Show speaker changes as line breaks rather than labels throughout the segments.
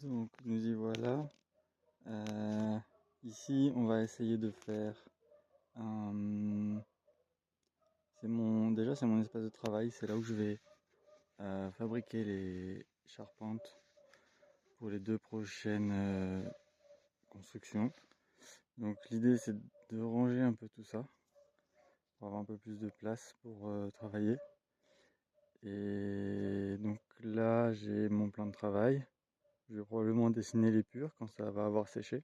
Donc nous y voilà. Ici on va essayer de faire un... Déjà c'est mon espace de travail, c'est là où je vais fabriquer les charpentes pour les 2 prochaines constructions. Donc l'idée c'est de ranger un peu tout ça pour avoir un peu plus de place pour travailler. Et donc là j'ai mon plan de travail. Je vais probablement dessiner l'épure quand ça va avoir séché.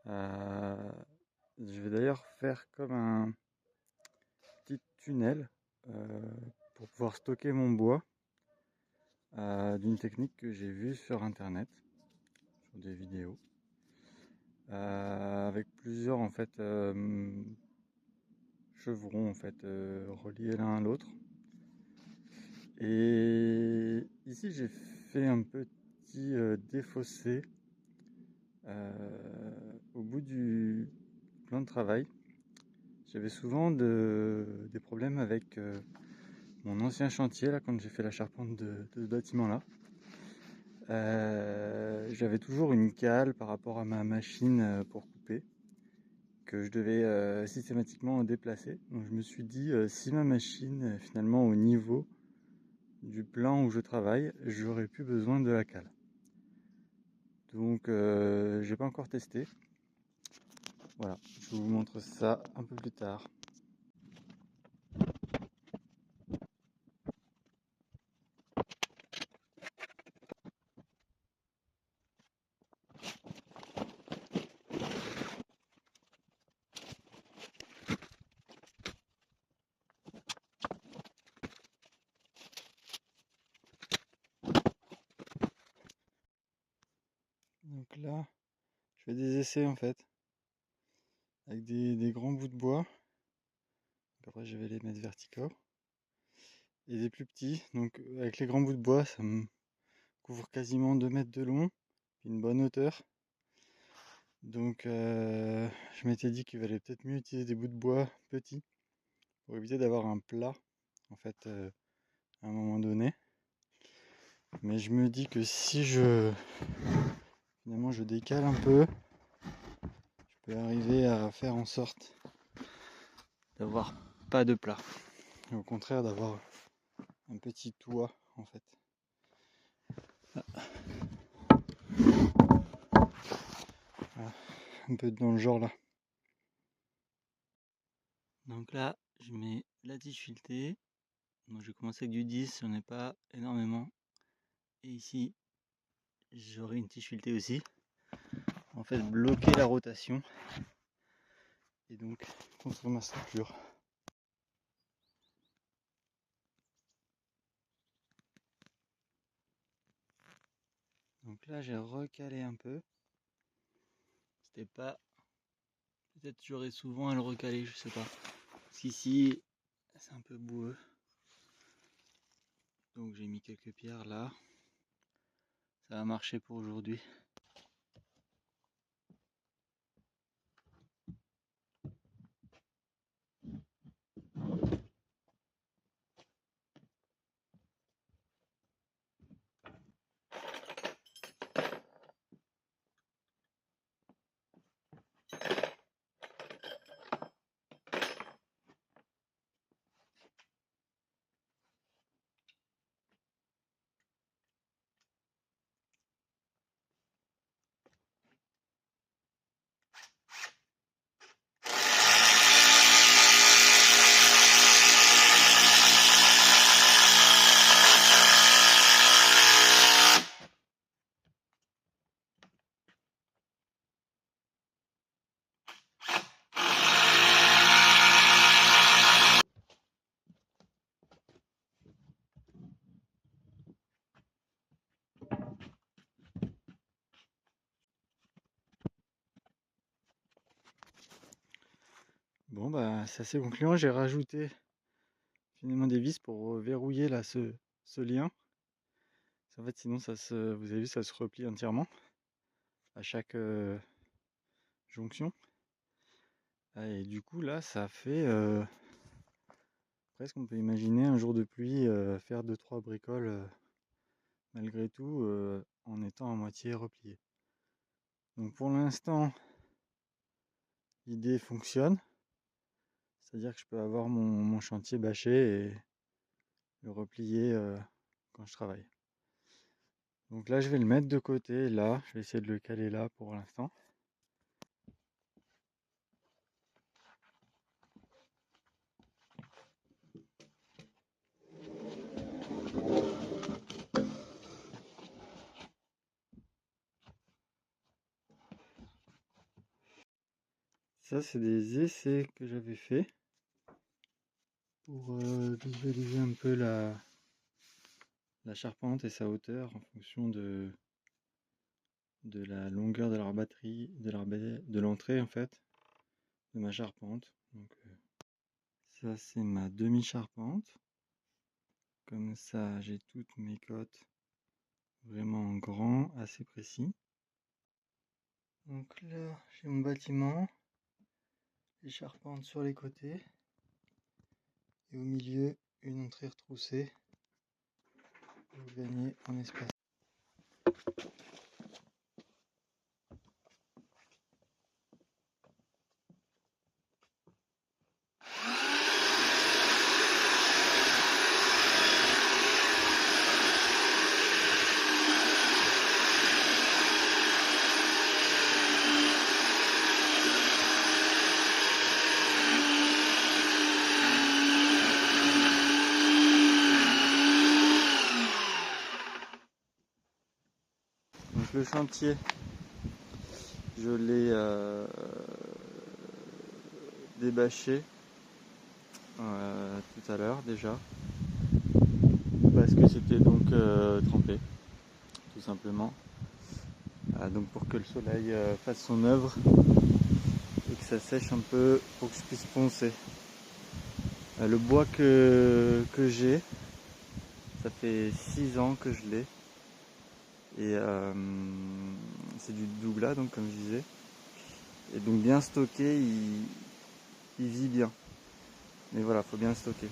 Je vais d'ailleurs faire comme un petit tunnel pour pouvoir stocker mon bois d'une technique que j'ai vue sur internet, sur des vidéos, avec plusieurs en fait chevrons en fait reliés l'un à l'autre. Et ici j'ai fait un petit défaussé au bout du plan de travail. J'avais souvent des problèmes avec mon ancien chantier là quand j'ai fait la charpente de ce bâtiment là. J'avais toujours une cale par rapport à ma machine pour couper que je devais systématiquement déplacer. Donc je me suis dit si ma machine finalement au niveau du plan où je travaille, j'aurais plus besoin de la cale. Donc j'ai pas encore testé. Voilà, je vous montre ça un peu plus tard. Donc là, je fais des essais en fait, avec des grands bouts de bois. Donc après, je vais les mettre verticaux. Et des plus petits. Donc avec les grands bouts de bois, ça me couvre quasiment 2 mètres de long, une bonne hauteur. Donc je m'étais dit qu'il valait peut-être mieux utiliser des bouts de bois petits pour éviter d'avoir un plat en fait à un moment donné. Mais je me dis que si finalement je décale un peu, je peux arriver à faire en sorte d'avoir pas de plat. Et au contraire d'avoir un petit toit en fait. Voilà, un peu dans le genre là. Donc là, je mets la tige filetée. Donc je commence avec du 10, j'en ai pas énormément. Et ici, j'aurai une tige filetée aussi. En fait, bloquer la rotation. Et donc, construire ma structure. Donc là, j'ai recalé un peu. C'était pas... Peut-être j'aurais souvent à le recaler, je sais pas. Parce qu'ici, c'est un peu boueux. Donc j'ai mis quelques pierres là. Ça va marcher pour aujourd'hui. Bon bah c'est assez concluant, j'ai rajouté finalement des vis pour verrouiller là ce lien. En fait sinon vous avez vu, ça se replie entièrement à chaque jonction. Et du coup là ça fait presque, on peut imaginer un jour de pluie faire 2-3 bricoles malgré tout en étant à moitié replié. Donc pour l'instant, l'idée fonctionne, c'est-à-dire que je peux avoir mon chantier bâché et le replier quand je travaille. Donc là je vais le mettre de côté, là, je vais essayer de le caler là pour l'instant. Ça c'est des essais que j'avais fait pour visualiser un peu la charpente et sa hauteur en fonction de la longueur de la batterie, de l'entrée en fait, de ma charpente. Donc ça c'est ma demi-charpente. Comme ça j'ai toutes mes cotes vraiment en grand, assez précis. Donc là j'ai mon bâtiment, les charpentes sur les côtés et au milieu une entrée retroussée pour gagner en espace. Donc le chantier, je l'ai débâché tout à l'heure déjà, parce que c'était donc trempé, tout simplement. Donc pour que le soleil fasse son œuvre et que ça sèche un peu pour que je puisse poncer. Le bois que j'ai, ça fait 6 ans que je l'ai. Et c'est du douglas, donc comme je disais. Et donc bien stocké, il vit bien. Mais voilà, faut bien le stocker.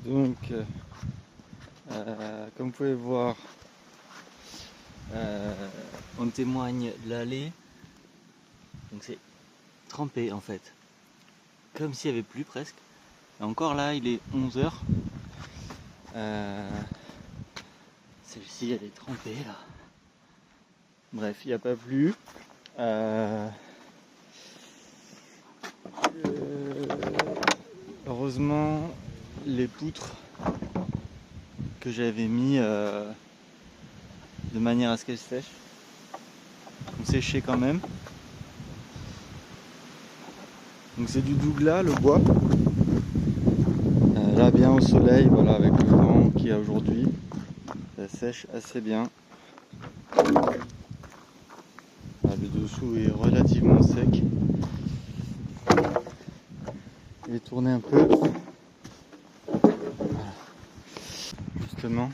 Donc, comme vous pouvez voir, on témoigne de l'allée. Donc c'est trempé en fait. Comme s'il n'y avait plus presque. Et encore là, il est 11h. Celle-ci, elle est trempée là. Bref, il n'y a pas plu. Heureusement, les poutres que j'avais mis de manière à ce qu'elles sèchent ont séché quand même. Donc c'est du douglas, le bois. Là, bien au soleil, voilà, avec le vent qu'il y a aujourd'hui, ça sèche assez bien. Le dessous est relativement sec. Je vais tourner un peu. Voilà. Justement,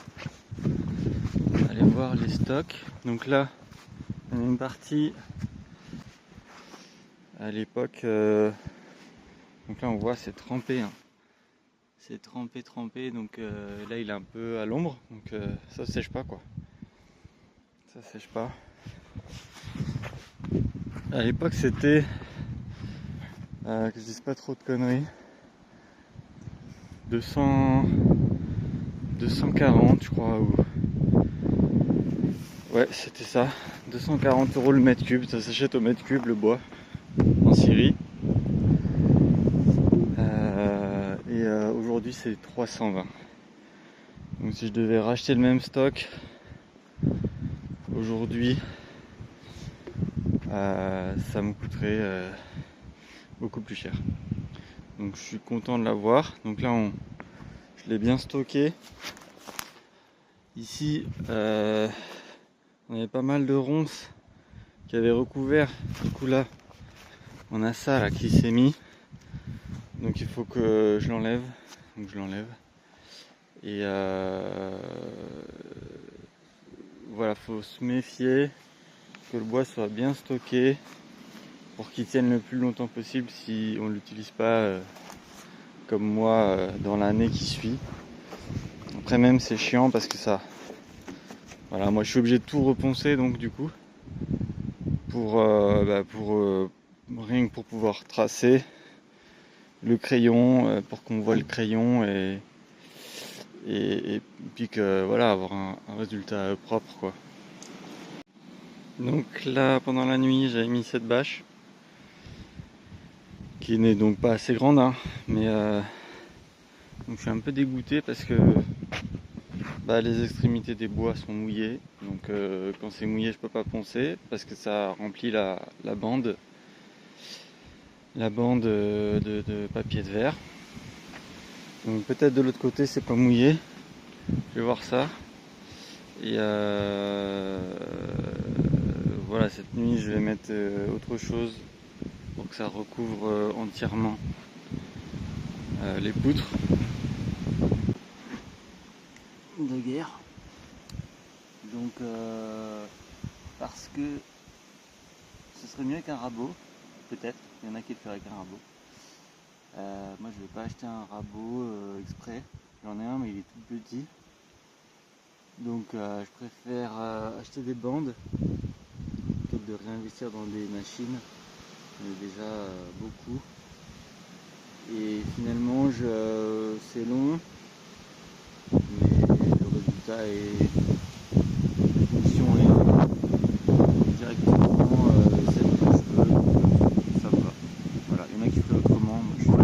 allez voir les stocks. Donc là, on a une partie à l'époque. Donc là, on voit c'est trempé. Hein. C'est trempé. Donc là, il est un peu à l'ombre. Donc ça sèche pas quoi. Ça sèche pas. À l'époque, c'était que je dise pas trop de conneries. 240 je crois. Ouais, c'était ça. 240 € le mètre cube. Ça s'achète au mètre cube le bois en Syrie. Et aujourd'hui c'est 320. Donc si je devais racheter le même stock aujourd'hui, ça me coûterait beaucoup plus cher. Donc je suis content de l'avoir. Donc là je l'ai bien stocké. Ici on avait pas mal de ronces qui avaient recouvert. Du coup là on a ça là qui s'est mis. Donc il faut que je l'enlève. Donc je l'enlève. Et voilà, faut se méfier que le bois soit bien stocké pour qu'il tienne le plus longtemps possible si on ne l'utilise pas comme moi dans l'année qui suit. après même c'est chiant parce que ça, voilà, moi je suis obligé de tout reponcer, donc du coup pour rien que pour pouvoir tracer le crayon, pour qu'on voit le crayon et puis que voilà, avoir un résultat propre quoi. Donc là pendant la nuit j'avais mis cette bâche qui n'est donc pas assez grande hein, mais donc je suis un peu dégoûté parce que les extrémités des bois sont mouillées, donc quand c'est mouillé je peux pas poncer parce que ça remplit la bande de papier de verre. Donc peut-être de l'autre côté c'est pas mouillé, je vais voir ça. Et voilà, cette nuit je vais mettre autre chose pour que ça recouvre entièrement les poutres de guerre. Donc parce que ce serait mieux qu'un rabot, peut-être, il y en a qui le feraient avec un rabot. Moi je vais pas acheter un rabot exprès, j'en ai un mais il est tout petit. Donc je préfère acheter des bandes plutôt que de réinvestir dans des machines. J'en ai déjà beaucoup. Et finalement c'est long, mais le résultat est fonction est directement celle que je veux, donc ça va. Voilà, il y en a qui feraient autrement, moi je suis pas.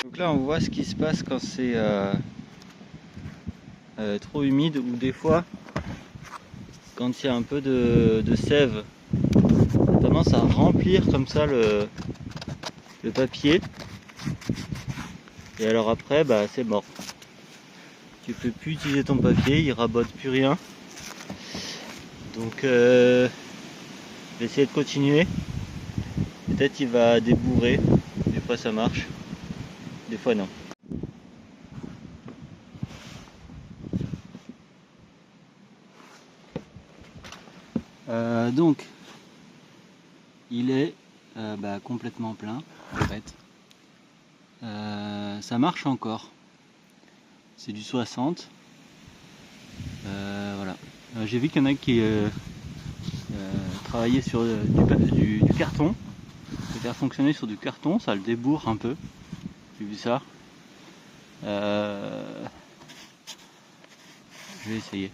Donc là on voit ce qui se passe quand c'est trop humide, ou des fois quand il y a un peu de sève, ça a tendance à remplir comme ça le papier, et alors après c'est mort, tu peux plus utiliser ton papier, il rabote plus rien. Donc je vais essayer de continuer, peut-être il va débourrer, des fois ça marche, des fois non. Donc il est complètement plein en fait. Ça marche encore, c'est du 60. Voilà. J'ai vu qu'il y en a qui travaillaient sur du carton, de faire fonctionner sur du carton, ça le débourre un peu, j'ai vu ça. Je vais essayer.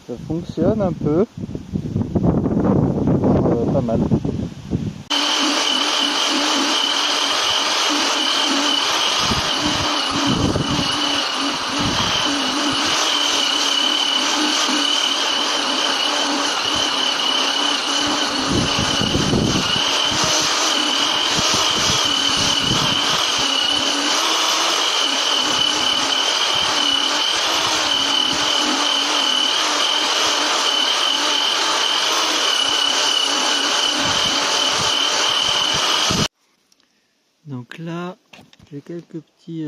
Ça fonctionne un peu, pas mal. Donc là, j'ai quelques petits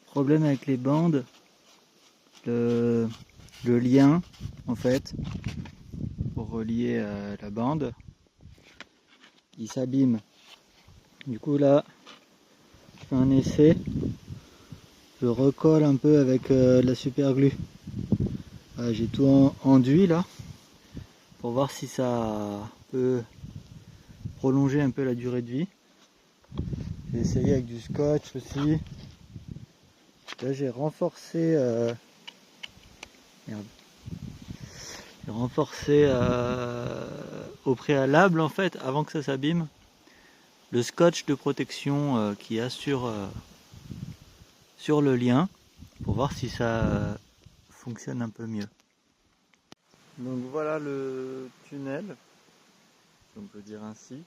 problèmes avec les bandes. Le lien, en fait, pour relier la bande, il s'abîme. Du coup là, je fais un essai. Je recolle un peu avec de la super glue. J'ai tout enduit là, pour voir si ça peut prolonger un peu la durée de vie. J'ai essayé avec du scotch aussi. Là j'ai renforcé j'ai renforcé au préalable en fait, avant que ça s'abîme, le scotch de protection qu'il y a sur le lien. pour voir si ça fonctionne un peu mieux. Donc voilà le tunnel, si on peut dire ainsi.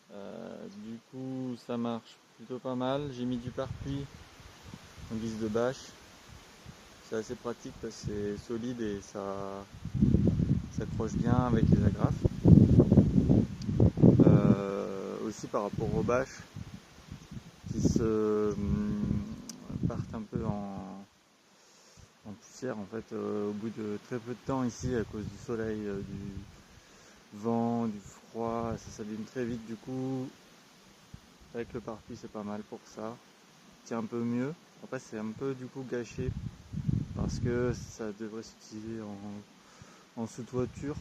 Du coup ça marche plutôt pas mal. J'ai mis du pare-pluie en guise de bâche. C'est assez pratique parce que c'est solide et ça s'accroche bien avec les agrafes. Aussi par rapport aux bâches qui se partent un peu en poussière en fait au bout de très peu de temps ici à cause du soleil, du vent, du froid, ça s'abîme très vite. Du coup avec le pare-pluie c'est pas mal pour ça, tient un peu mieux. Après c'est un peu du coup gâché parce que ça devrait s'utiliser en sous-toiture,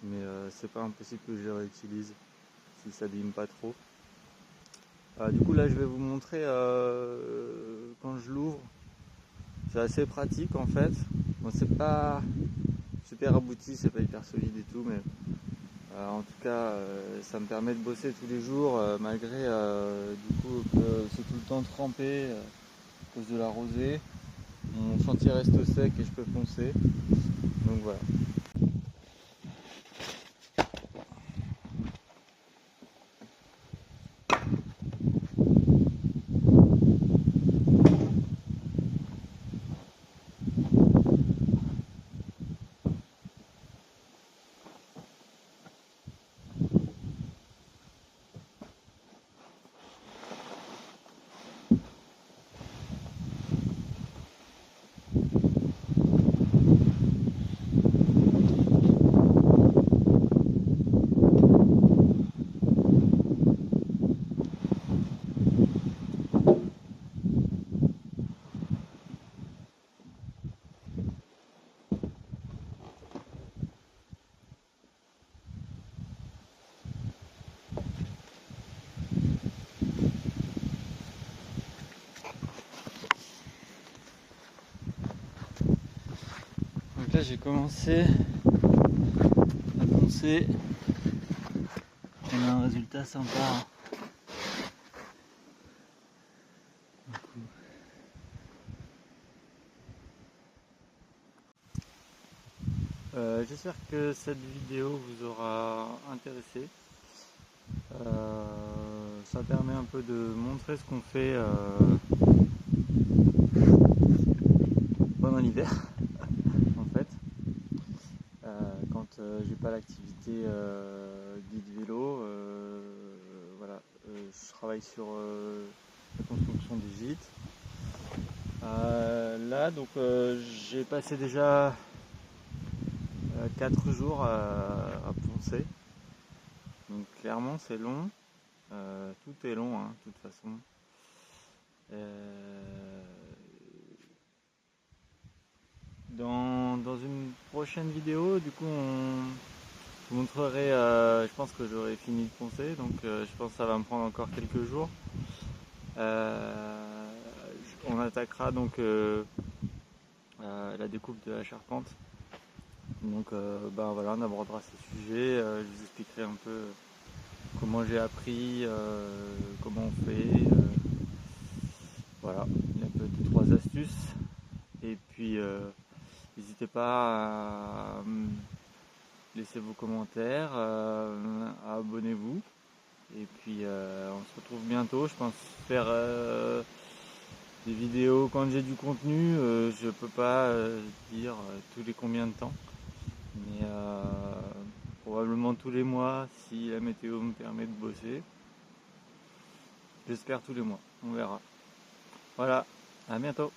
mais c'est pas impossible que je le réutilise si ça s'abîme pas trop. Du coup là je vais vous montrer quand je l'ouvre. C'est assez pratique en fait. Bon, c'est pas super abouti, c'est pas hyper solide et tout, mais en tout cas ça me permet de bosser tous les jours malgré du coup que c'est tout le temps trempé à cause de la rosée. Mon chantier reste sec et je peux foncer. Donc voilà. Donc là j'ai commencé à poncer. On a un résultat sympa. J'espère que cette vidéo vous aura intéressé. Ça permet un peu de montrer ce qu'on fait pendant l'hiver en fait. Quand j'ai pas l'activité guide vélo, voilà, je travaille sur la construction des gîtes. Là donc j'ai passé déjà 4 jours à poncer. Donc clairement c'est long. Tout est long hein, de toute façon. Dans une prochaine vidéo, du coup, je vous montrerai, je pense que j'aurai fini de poncer, donc je pense que ça va me prendre encore quelques jours. On attaquera donc la découpe de la charpente. Donc ben voilà, on abordera ces sujets, je vous expliquerai un peu comment j'ai appris, comment on fait. Voilà, il y a un peu 2-3 astuces. Et puis n'hésitez pas à laisser vos commentaires, abonnez-vous. Et puis on se retrouve bientôt. Je pense faire des vidéos quand j'ai du contenu. Je peux pas dire tous les combien de temps. Mais probablement tous les mois si la météo me permet de bosser. J'espère tous les mois. On verra. Voilà, à bientôt.